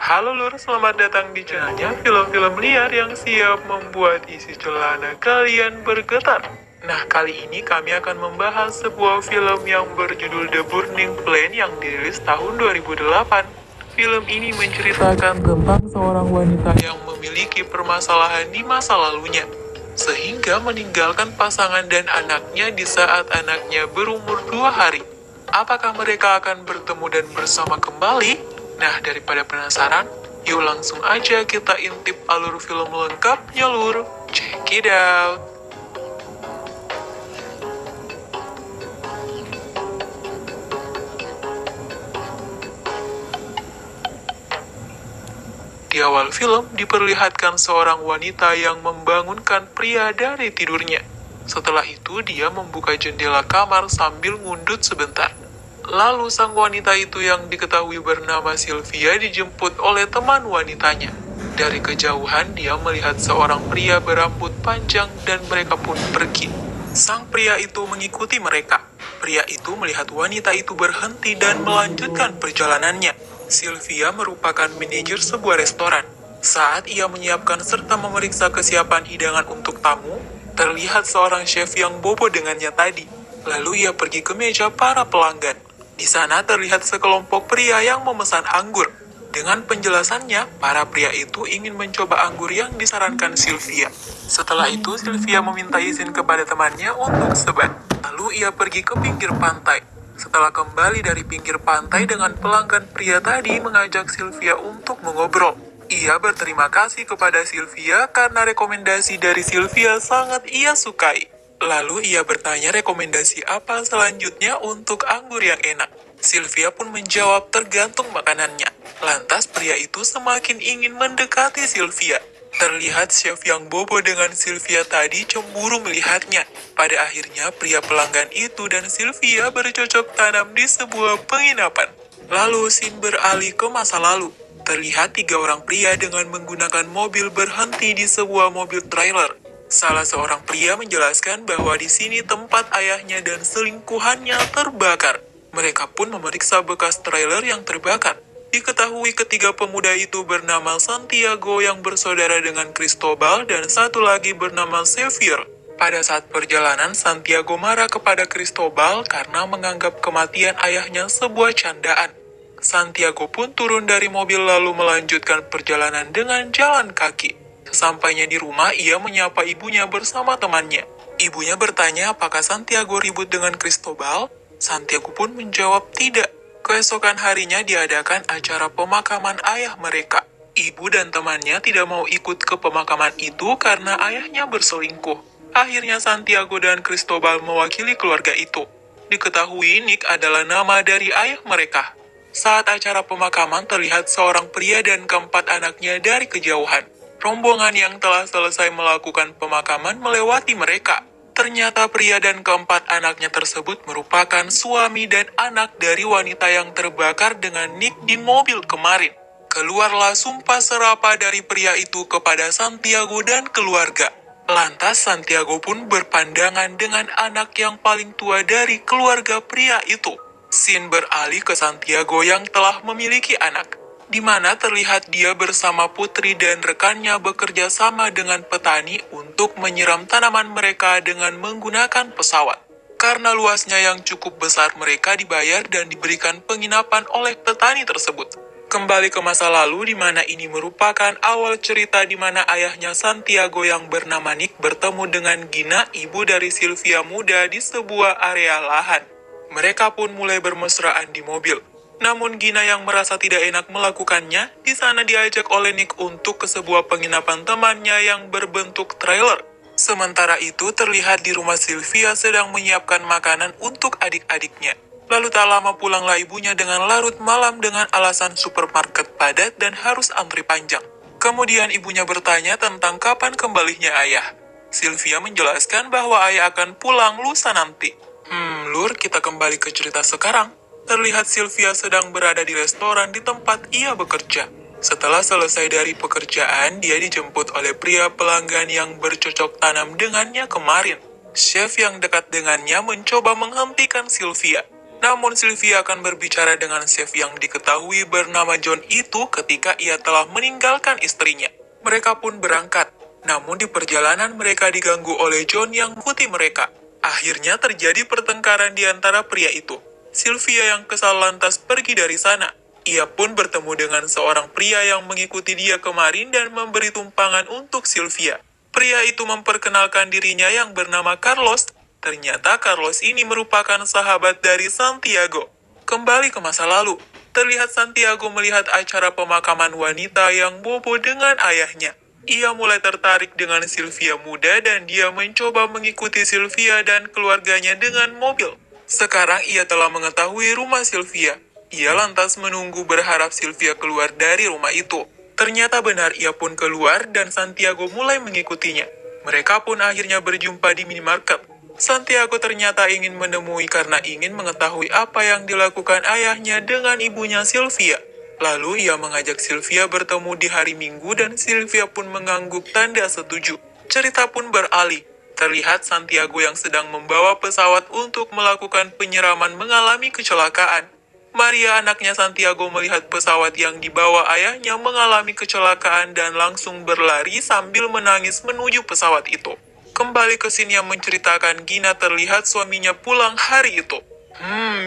Halo Lur, selamat datang di channelnya Film-Film Liar yang siap membuat isi celana kalian bergetar. Nah, kali ini kami akan membahas sebuah film yang berjudul The Burning Plain yang dirilis tahun 2008. Film ini menceritakan tentang seorang wanita yang memiliki permasalahan di masa lalunya, sehingga meninggalkan pasangan dan anaknya di saat anaknya berumur 2 hari. Apakah mereka akan bertemu dan bersama kembali? Nah, daripada penasaran, yuk langsung aja kita intip alur film lengkapnya, Lur. Check it out. Di awal film, diperlihatkan seorang wanita yang membangunkan pria dari tidurnya. Setelah itu, dia membuka jendela kamar sambil ngundut sebentar. Lalu sang wanita itu yang diketahui bernama Sylvia dijemput oleh teman wanitanya. Dari kejauhan dia melihat seorang pria berambut panjang dan mereka pun pergi. Sang pria itu mengikuti mereka. Pria itu melihat wanita itu berhenti dan melanjutkan perjalanannya. Sylvia merupakan manajer sebuah restoran. Saat ia menyiapkan serta memeriksa kesiapan hidangan untuk tamu, terlihat seorang chef yang bobo dengannya tadi. Lalu ia pergi ke meja para pelanggan. Di sana terlihat sekelompok pria yang memesan anggur. Dengan penjelasannya, para pria itu ingin mencoba anggur yang disarankan Sylvia. Setelah itu, Sylvia meminta izin kepada temannya untuk sebat. Lalu ia pergi ke pinggir pantai. Setelah kembali dari pinggir pantai dengan pelanggan, pria tadi mengajak Sylvia untuk mengobrol. Ia berterima kasih kepada Sylvia karena rekomendasi dari Sylvia sangat ia sukai. Lalu ia bertanya rekomendasi apa selanjutnya untuk anggur yang enak. Sylvia pun menjawab tergantung makanannya. Lantas pria itu semakin ingin mendekati Sylvia. Terlihat chef yang bobo dengan Sylvia tadi cemburu melihatnya. Pada akhirnya pria pelanggan itu dan Sylvia bercocok tanam di sebuah penginapan. Lalu scene beralih ke masa lalu. Terlihat 3 orang pria dengan menggunakan mobil berhenti di sebuah mobil trailer. Salah seorang pria menjelaskan bahwa di sini tempat ayahnya dan selingkuhannya terbakar. Mereka pun memeriksa bekas trailer yang terbakar. Diketahui ketiga pemuda itu bernama Santiago yang bersaudara dengan Cristobal dan satu lagi bernama Xavier. Pada saat perjalanan, Santiago marah kepada Cristobal karena menganggap kematian ayahnya sebuah candaan. Santiago pun turun dari mobil lalu melanjutkan perjalanan dengan jalan kaki. Sesampainya di rumah, ia menyapa ibunya bersama temannya. Ibunya bertanya apakah Santiago ribut dengan Cristobal. Santiago pun menjawab tidak. Keesokan harinya diadakan acara pemakaman ayah mereka. Ibu dan temannya tidak mau ikut ke pemakaman itu karena ayahnya berselingkuh. Akhirnya Santiago dan Cristobal mewakili keluarga itu. Diketahui Nick adalah nama dari ayah mereka. Saat acara pemakaman terlihat seorang pria dan keempat anaknya dari kejauhan. Rombongan yang telah selesai melakukan pemakaman melewati mereka. Ternyata pria dan keempat anaknya tersebut merupakan suami dan anak dari wanita yang terbakar dengan Nick di mobil kemarin. Keluarlah sumpah serapah dari pria itu kepada Santiago dan keluarga. Lantas Santiago pun berpandangan dengan anak yang paling tua dari keluarga pria itu. Scene beralih ke Santiago yang telah memiliki anak, di mana terlihat dia bersama putri dan rekannya bekerja sama dengan petani untuk menyiram tanaman mereka dengan menggunakan pesawat. Karena luasnya yang cukup besar, mereka dibayar dan diberikan penginapan oleh petani tersebut. Kembali ke masa lalu di mana ini merupakan awal cerita di mana ayahnya Santiago yang bernama Nick bertemu dengan Gina, ibu dari Sylvia muda di sebuah area lahan. Mereka pun mulai bermesraan di mobil. Namun Gina yang merasa tidak enak melakukannya, di sana diajak oleh Nick untuk ke sebuah penginapan temannya yang berbentuk trailer. Sementara itu terlihat di rumah Sylvia sedang menyiapkan makanan untuk adik-adiknya. Lalu tak lama pulanglah ibunya dengan larut malam dengan alasan supermarket padat dan harus antri panjang. Kemudian ibunya bertanya tentang kapan kembalinya ayah. Sylvia menjelaskan bahwa ayah akan pulang lusa nanti. Lur, kita kembali ke cerita sekarang. Terlihat Sylvia sedang berada di restoran di tempat ia bekerja. Setelah selesai dari pekerjaan, dia dijemput oleh pria pelanggan yang bercocok tanam dengannya kemarin. Chef yang dekat dengannya mencoba menghentikan Sylvia. Namun Sylvia akan berbicara dengan chef yang diketahui bernama John itu ketika ia telah meninggalkan istrinya. Mereka pun berangkat. Namun di perjalanan mereka diganggu oleh John yang mengikuti mereka. Akhirnya terjadi pertengkaran di antara pria itu. Sylvia yang kesal lantas pergi dari sana. Ia pun bertemu dengan seorang pria yang mengikuti dia kemarin dan memberi tumpangan untuk Sylvia. Pria itu memperkenalkan dirinya yang bernama Carlos. Ternyata Carlos ini merupakan sahabat dari Santiago. Kembali ke masa lalu, terlihat Santiago melihat acara pemakaman wanita yang bobo dengan ayahnya. Ia mulai tertarik dengan Sylvia muda dan dia mencoba mengikuti Sylvia dan keluarganya dengan mobil. Sekarang ia telah mengetahui rumah Sylvia. Ia lantas menunggu berharap Sylvia keluar dari rumah itu. Ternyata benar ia pun keluar dan Santiago mulai mengikutinya. Mereka pun akhirnya berjumpa di minimarket. Santiago ternyata ingin menemui karena ingin mengetahui apa yang dilakukan ayahnya dengan ibunya Sylvia. Lalu ia mengajak Sylvia bertemu di hari Minggu dan Sylvia pun mengangguk tanda setuju. Cerita pun beralih. Terlihat Santiago yang sedang membawa pesawat untuk melakukan penyiraman mengalami kecelakaan. Maria anaknya Santiago melihat pesawat yang dibawa ayahnya mengalami kecelakaan dan langsung berlari sambil menangis menuju pesawat itu. Kembali ke scene yang menceritakan Gina terlihat suaminya pulang hari itu.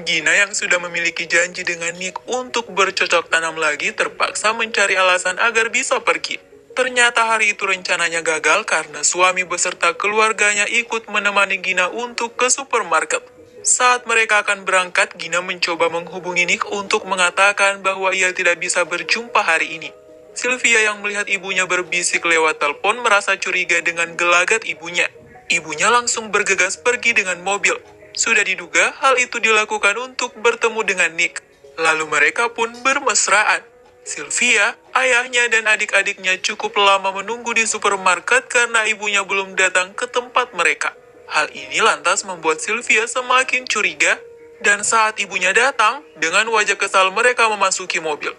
Gina yang sudah memiliki janji dengan Nick untuk bercocok tanam lagi terpaksa mencari alasan agar bisa pergi. Ternyata hari itu rencananya gagal karena suami beserta keluarganya ikut menemani Gina untuk ke supermarket. Saat mereka akan berangkat, Gina mencoba menghubungi Nick untuk mengatakan bahwa ia tidak bisa berjumpa hari ini. Sylvia yang melihat ibunya berbisik lewat telepon merasa curiga dengan gelagat ibunya. Ibunya langsung bergegas pergi dengan mobil. Sudah diduga hal itu dilakukan untuk bertemu dengan Nick. Lalu mereka pun bermesraan. Sylvia, ayahnya dan adik-adiknya cukup lama menunggu di supermarket karena ibunya belum datang ke tempat mereka. Hal ini lantas membuat Sylvia semakin curiga, dan saat ibunya datang, dengan wajah kesal mereka memasuki mobil.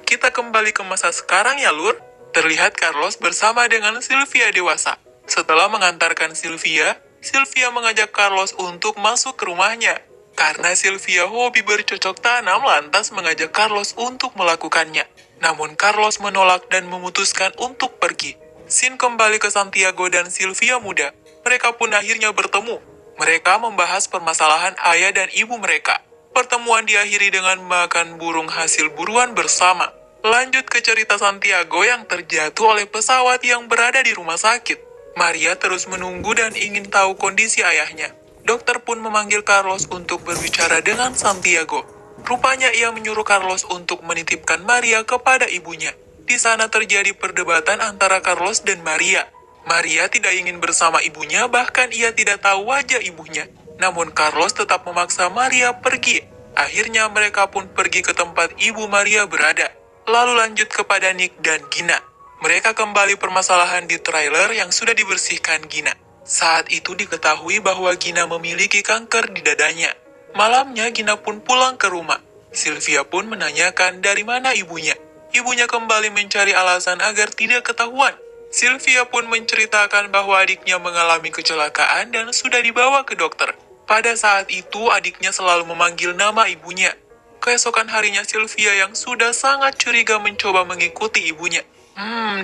Kita kembali ke masa sekarang ya, Lur. Terlihat Carlos bersama dengan Sylvia dewasa. Setelah mengantarkan Sylvia, Sylvia mengajak Carlos untuk masuk ke rumahnya. Karena Sylvia hobi bercocok tanam, lantas mengajak Carlos untuk melakukannya. Namun Carlos menolak dan memutuskan untuk pergi. Scene kembali ke Santiago dan Sylvia muda. Mereka pun akhirnya bertemu. Mereka membahas permasalahan ayah dan ibu mereka. Pertemuan diakhiri dengan makan burung hasil buruan bersama. Lanjut ke cerita Santiago yang terjatuh oleh pesawat yang berada di rumah sakit. Maria terus menunggu dan ingin tahu kondisi ayahnya. Dokter pun memanggil Carlos untuk berbicara dengan Santiago. Rupanya ia menyuruh Carlos untuk menitipkan Maria kepada ibunya. Di sana terjadi perdebatan antara Carlos dan Maria. Maria tidak ingin bersama ibunya, bahkan ia tidak tahu wajah ibunya. Namun Carlos tetap memaksa Maria pergi. Akhirnya mereka pun pergi ke tempat ibu Maria berada. Lalu lanjut kepada Nick dan Gina. Mereka kembali permasalahan di trailer yang sudah dibersihkan Gina. Saat itu diketahui bahwa Gina memiliki kanker di dadanya. Malamnya Gina pun pulang ke rumah. Sylvia pun menanyakan dari mana ibunya. Ibunya kembali mencari alasan agar tidak ketahuan. Sylvia pun menceritakan bahwa adiknya mengalami kecelakaan dan sudah dibawa ke dokter. Pada saat itu adiknya selalu memanggil nama ibunya. Keesokan harinya Sylvia yang sudah sangat curiga mencoba mengikuti ibunya.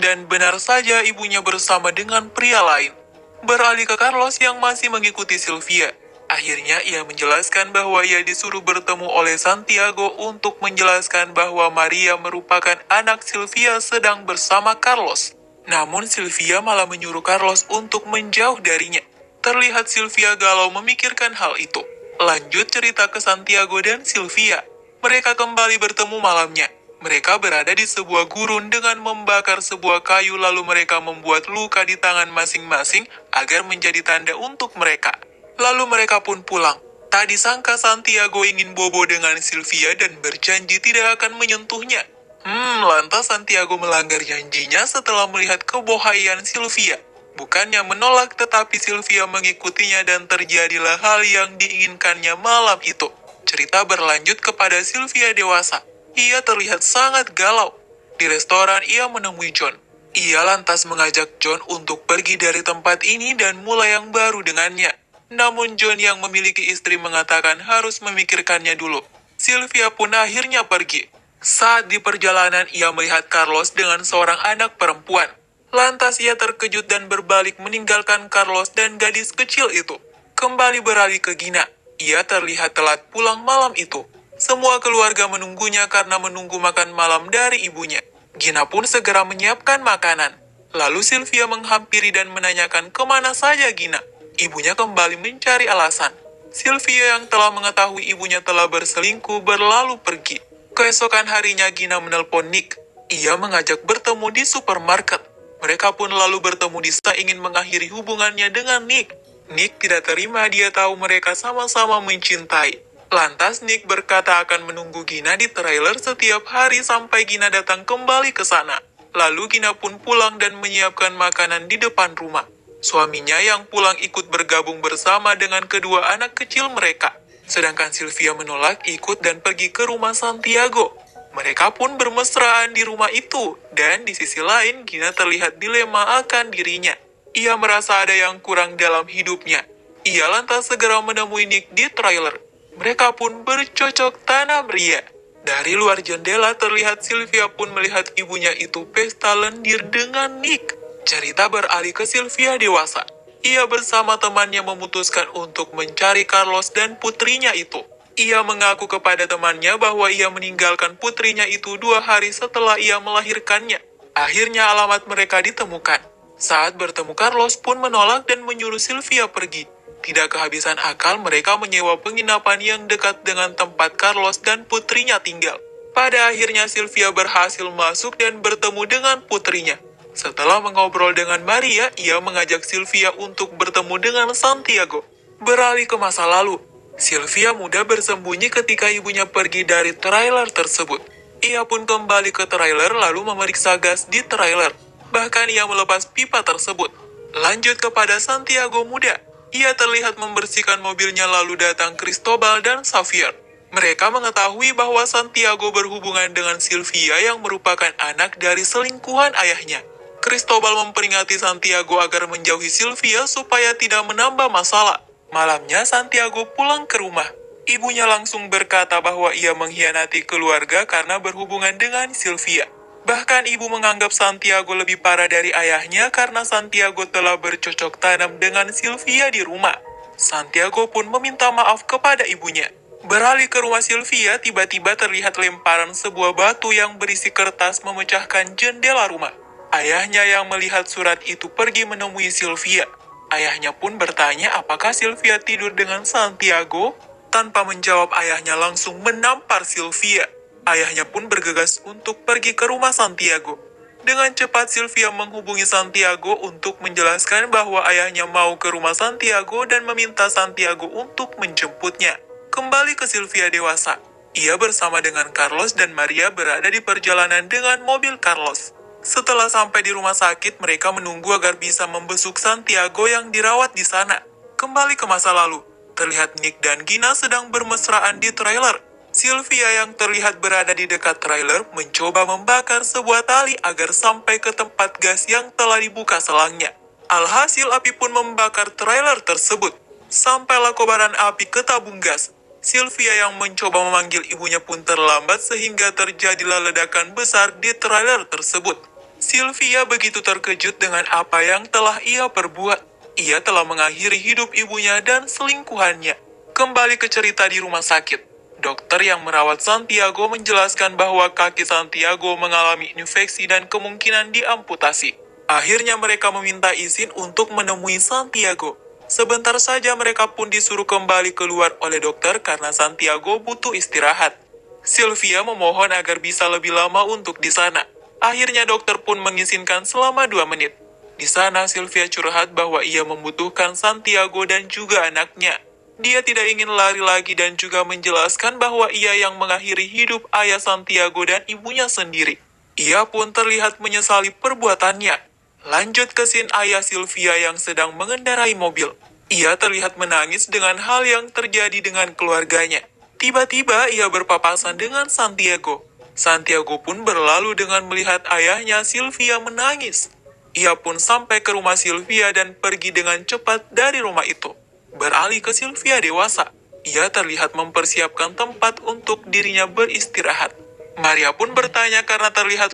Dan benar saja ibunya bersama dengan pria lain. Beralih ke Carlos yang masih mengikuti Sylvia. Akhirnya ia menjelaskan bahwa ia disuruh bertemu oleh Santiago untuk menjelaskan bahwa Maria merupakan anak Sylvia sedang bersama Carlos. Namun Sylvia malah menyuruh Carlos untuk menjauh darinya. Terlihat Sylvia galau memikirkan hal itu. Lanjut cerita ke Santiago dan Sylvia. Mereka kembali bertemu malamnya. Mereka berada di sebuah gurun dengan membakar sebuah kayu lalu mereka membuat luka di tangan masing-masing agar menjadi tanda untuk mereka. Lalu mereka pun pulang. Tak disangka Santiago ingin bobo dengan Sylvia dan berjanji tidak akan menyentuhnya. Lantas Santiago melanggar janjinya setelah melihat kebohaian Sylvia. Bukannya menolak tetapi Sylvia mengikutinya dan terjadilah hal yang diinginkannya malam itu. Cerita berlanjut kepada Sylvia dewasa. Ia terlihat sangat galau. Di restoran ia menemui John. Ia lantas mengajak John untuk pergi dari tempat ini dan mulai yang baru dengannya. Namun John yang memiliki istri mengatakan harus memikirkannya dulu. Sylvia pun akhirnya pergi. Saat di perjalanan ia melihat Carlos dengan seorang anak perempuan. Lantas ia terkejut dan berbalik meninggalkan Carlos dan gadis kecil itu. Kembali beralih ke Gina. Ia terlihat telat pulang malam itu. Semua keluarga menunggunya karena menunggu makan malam dari ibunya. Gina pun segera menyiapkan makanan. Lalu Sylvia menghampiri dan menanyakan kemana saja Gina. Ibunya kembali mencari alasan. Sylvia yang telah mengetahui ibunya telah berselingkuh berlalu pergi. Keesokan harinya Gina menelpon Nick. Ia mengajak bertemu di supermarket. Mereka pun lalu bertemu di sana ingin mengakhiri hubungannya dengan Nick. Nick tidak terima, dia tahu mereka sama-sama mencintai. Lantas Nick berkata akan menunggu Gina di trailer setiap hari sampai Gina datang kembali ke sana. Lalu Gina pun pulang dan menyiapkan makanan di depan rumah. Suaminya yang pulang ikut bergabung bersama dengan kedua anak kecil mereka. Sedangkan Sylvia menolak ikut dan pergi ke rumah Santiago. Mereka pun bermesraan di rumah itu. Dan di sisi lain, Gina terlihat dilema akan dirinya. Ia merasa ada yang kurang dalam hidupnya. Ia lantas segera menemui Nick di trailer. Mereka pun bercocok tanam ria. Dari luar jendela terlihat Sylvia pun melihat ibunya itu pesta lendir dengan Nick. Cerita beralih ke Sylvia dewasa. Ia bersama temannya memutuskan untuk mencari Carlos dan putrinya itu. Ia mengaku kepada temannya bahwa ia meninggalkan putrinya itu 2 hari setelah ia melahirkannya. Akhirnya alamat mereka ditemukan. Saat bertemu Carlos pun menolak dan menyuruh Sylvia pergi. Tidak kehabisan akal mereka menyewa penginapan yang dekat dengan tempat Carlos dan putrinya tinggal. Pada akhirnya Sylvia berhasil masuk dan bertemu dengan putrinya. Setelah mengobrol dengan Maria, ia mengajak Sylvia untuk bertemu dengan Santiago. Beralih ke masa lalu, Sylvia muda bersembunyi ketika ibunya pergi dari trailer tersebut. Ia pun kembali ke trailer lalu memeriksa gas di trailer. Bahkan ia melepas pipa tersebut. Lanjut kepada Santiago muda. Ia terlihat membersihkan mobilnya lalu datang Cristobal dan Xavier. Mereka mengetahui bahwa Santiago berhubungan dengan Sylvia yang merupakan anak dari selingkuhan ayahnya. Cristobal memperingatkan Santiago agar menjauhi Sylvia supaya tidak menambah masalah. Malamnya Santiago pulang ke rumah. Ibunya langsung berkata bahwa ia mengkhianati keluarga karena berhubungan dengan Sylvia. Bahkan ibu menganggap Santiago lebih parah dari ayahnya karena Santiago telah bercocok tanam dengan Sylvia di rumah. Santiago pun meminta maaf kepada ibunya. Beralih ke rumah Sylvia, tiba-tiba terlihat lemparan sebuah batu yang berisi kertas memecahkan jendela rumah. Ayahnya yang melihat surat itu pergi menemui Sylvia. Ayahnya pun bertanya apakah Sylvia tidur dengan Santiago. Tanpa menjawab, ayahnya langsung menampar Sylvia. Ayahnya pun bergegas untuk pergi ke rumah Santiago. Dengan cepat Sylvia menghubungi Santiago untuk menjelaskan bahwa ayahnya mau ke rumah Santiago dan meminta Santiago untuk menjemputnya. Kembali ke Sylvia dewasa. Ia bersama dengan Carlos dan Maria berada di perjalanan dengan mobil Carlos. Setelah sampai di rumah sakit, mereka menunggu agar bisa membesuk Santiago yang dirawat di sana. Kembali ke masa lalu, terlihat Nick dan Gina sedang bermesraan di trailer. Sylvia yang terlihat berada di dekat trailer mencoba membakar sebuah tali agar sampai ke tempat gas yang telah dibuka selangnya. Alhasil api pun membakar trailer tersebut. Sampailah kobaran api ke tabung gas. Sylvia yang mencoba memanggil ibunya pun terlambat sehingga terjadilah ledakan besar di trailer tersebut. Sylvia begitu terkejut dengan apa yang telah ia perbuat. Ia telah mengakhiri hidup ibunya dan selingkuhannya. Kembali ke cerita di rumah sakit. Dokter yang merawat Santiago menjelaskan bahwa kaki Santiago mengalami infeksi dan kemungkinan diamputasi. Akhirnya mereka meminta izin untuk menemui Santiago. Sebentar saja mereka pun disuruh kembali keluar oleh dokter karena Santiago butuh istirahat. Sylvia memohon agar bisa lebih lama untuk di sana. Akhirnya dokter pun mengizinkan selama 2 menit. Di sana Sylvia curhat bahwa ia membutuhkan Santiago dan juga anaknya. Dia tidak ingin lari lagi dan juga menjelaskan bahwa ia yang mengakhiri hidup ayah Santiago dan ibunya sendiri. Ia pun terlihat menyesali perbuatannya. Lanjut ke scene ayah Sylvia yang sedang mengendarai mobil. Ia terlihat menangis dengan hal yang terjadi dengan keluarganya. Tiba-tiba ia berpapasan dengan Santiago. Santiago pun berlalu dengan melihat ayahnya Sylvia menangis. Ia pun sampai ke rumah Sylvia dan pergi dengan cepat dari rumah itu. Beralih ke Sylvia dewasa, ia terlihat mempersiapkan tempat untuk dirinya beristirahat. Maria pun bertanya karena terlihat